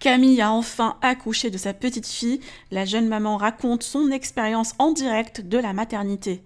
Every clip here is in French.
Camille a enfin accouché de sa petite fille. La jeune maman raconte son expérience en direct de la maternité.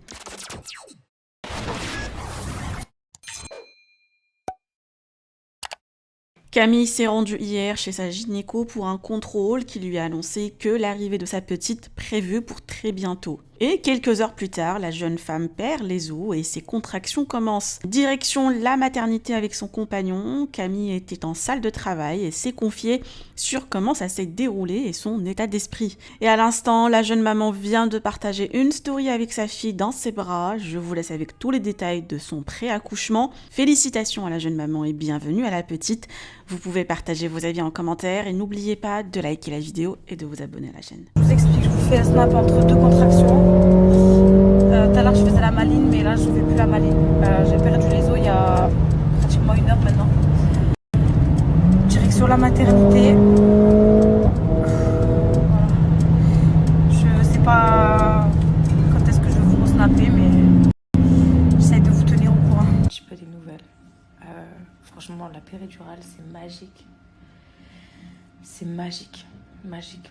Camille s'est rendue hier chez sa gynéco pour un contrôle qui lui a annoncé que l'arrivée de sa petite prévue pour très bientôt. Et quelques heures plus tard, la jeune femme perd les os et ses contractions commencent. Direction la maternité avec son compagnon, Camille était en salle de travail et s'est confiée sur comment ça s'est déroulé et son état d'esprit. Et à l'instant, la jeune maman vient de partager une story avec sa fille dans ses bras. Je vous laisse avec tous les détails de son pré-accouchement. Félicitations à la jeune maman et bienvenue à la petite. Vous pouvez partager vos avis en commentaire et n'oubliez pas de liker la vidéo et de vous abonner à la chaîne. Je vous explique, je vous fais un snap entre deux contractions. Tout à l'heure je faisais la maline, mais là je ne fais plus la maline. J'ai perdu les os il y a pratiquement 1 heure maintenant. Direction la maternité. Voilà. Je sais pas quand est-ce que je vais vous snapper, mais j'essaie de vous tenir au courant. Un petit peu des nouvelles. Franchement, la péridurale, c'est magique. C'est magique. Magique.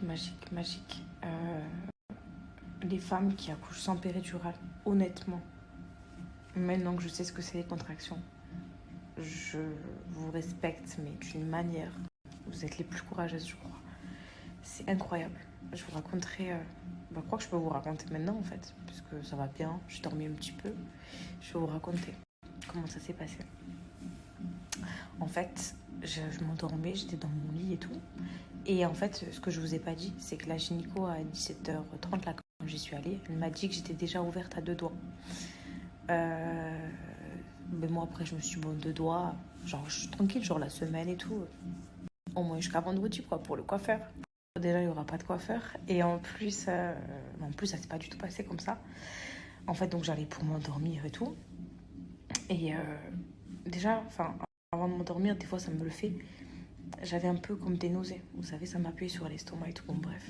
Les femmes qui accouchent sans péridurale, honnêtement, maintenant que je sais ce que c'est les contractions, je vous respecte, mais d'une manière. Vous êtes les plus courageuses, je crois. C'est incroyable. Je vous raconterai... je crois que je peux vous raconter maintenant, en fait, puisque ça va bien. J'ai dormi un petit peu. Je vais vous raconter comment ça s'est passé. En fait, je m'endormais, j'étais dans mon lit et tout. Et en fait, ce que je vous ai pas dit, c'est que la gynéco à 17h30, là, quand j'y suis allée, elle m'a dit que j'étais déjà ouverte à 2 doigts. Mais moi, après, je me suis dit, bon, 2 doigts, genre, je suis tranquille, genre la semaine et tout. Au moins jusqu'à vendredi, quoi, pour le coiffeur. Déjà, il n'y aura pas de coiffeur. Et en plus, ça s'est pas du tout passé comme ça. En fait, donc, j'allais pour m'endormir et tout. Et déjà, avant de m'endormir, des fois, ça me le fait. J'avais un peu comme des nausées. Vous savez, ça m'appuyait sur l'estomac et tout. Bon, bref,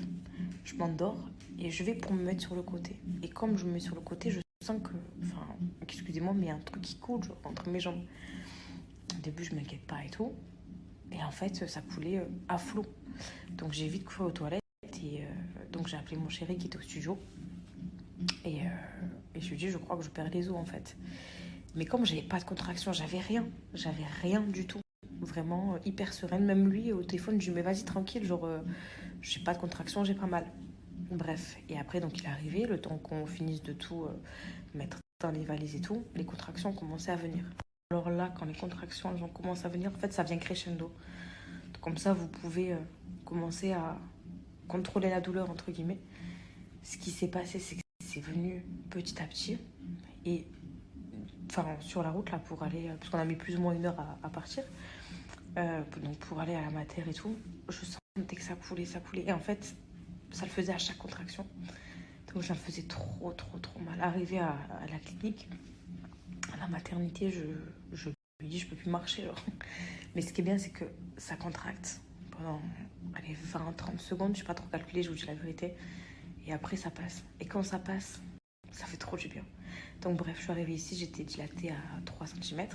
je m'endors et je vais pour me mettre sur le côté. Et comme je me mets sur le côté, je sens que... excusez-moi, mais il y a un truc qui coule genre, entre mes jambes. Au début, je m'inquiète pas et tout. Et en fait, ça coulait à flot. Donc, j'ai vite couru aux toilettes. Et donc, j'ai appelé mon chéri qui était au studio. Et je lui ai dit, je crois que je perds les os, en fait. Mais comme j'avais pas de contraction, j'avais rien du tout. Vraiment hyper sereine. Même lui, au téléphone, je lui dis, mais vas-y, tranquille, genre, j'ai pas de contraction, j'ai pas mal. Bref, et après, donc, il est arrivé, le temps qu'on finisse de tout mettre dans les valises et tout, les contractions ont commencé à venir. Alors là, quand les contractions elles ont commencé à venir, en fait, ça vient crescendo. Donc, comme ça, vous pouvez commencer à contrôler la douleur, entre guillemets. Ce qui s'est passé, c'est que c'est venu petit à petit. Et sur la route, là, pour aller... Parce qu'on a mis plus ou moins 1 heure à partir. Donc, pour aller à la mater et tout, je sentais que ça coulait. Et en fait, ça le faisait à chaque contraction. Donc, ça me faisait trop mal. Arrivé à la clinique, à la maternité, je lui dis, je peux plus marcher. Genre. Mais ce qui est bien, c'est que ça contracte pendant 20-30 secondes. Je n'ai pas trop calculé, je vous dis la vérité. Et après, ça passe. Et quand ça passe, ça fait trop du bien. Donc bref, je suis arrivée ici, j'étais dilatée à 3 cm.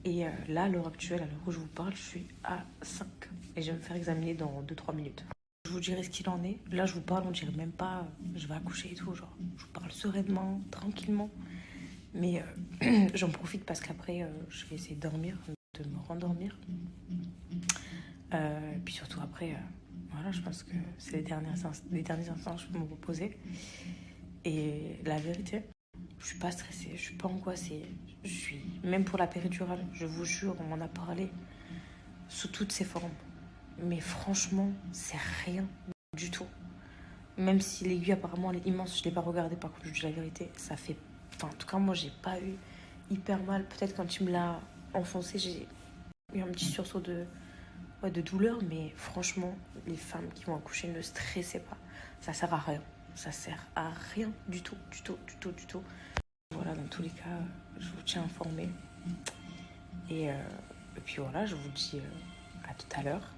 Et là, à l'heure actuelle, à l'heure où je vous parle, je suis à 5. Et je vais me faire examiner dans 2-3 minutes. Je vous dirai ce qu'il en est. Là, je vous parle, on dirait même pas je vais accoucher et tout. Genre, je vous parle sereinement, tranquillement. Mais j'en profite parce qu'après, je vais essayer de dormir, de me rendormir. Puis surtout après, voilà, je pense que c'est les derniers instants que je peux me reposer. Et la vérité, je suis pas stressée, je suis pas angoissée. Je suis, même pour la péridurale, je vous jure, on m'en a parlé sous toutes ses formes. Mais franchement, c'est rien du tout. Même si l'aiguille apparemment elle est immense, je l'ai pas regardée, par contre je dis la vérité, ça fait... en tout cas moi j'ai pas eu hyper mal. Peut-être quand tu me l'as enfoncé, j'ai eu un petit sursaut de douleur, mais franchement, les femmes qui vont accoucher, ne stressez pas. Ça sert à rien. Ça sert à rien du tout. Voilà, dans tous les cas, je vous tiens informé. Et puis voilà, je vous dis à tout à l'heure.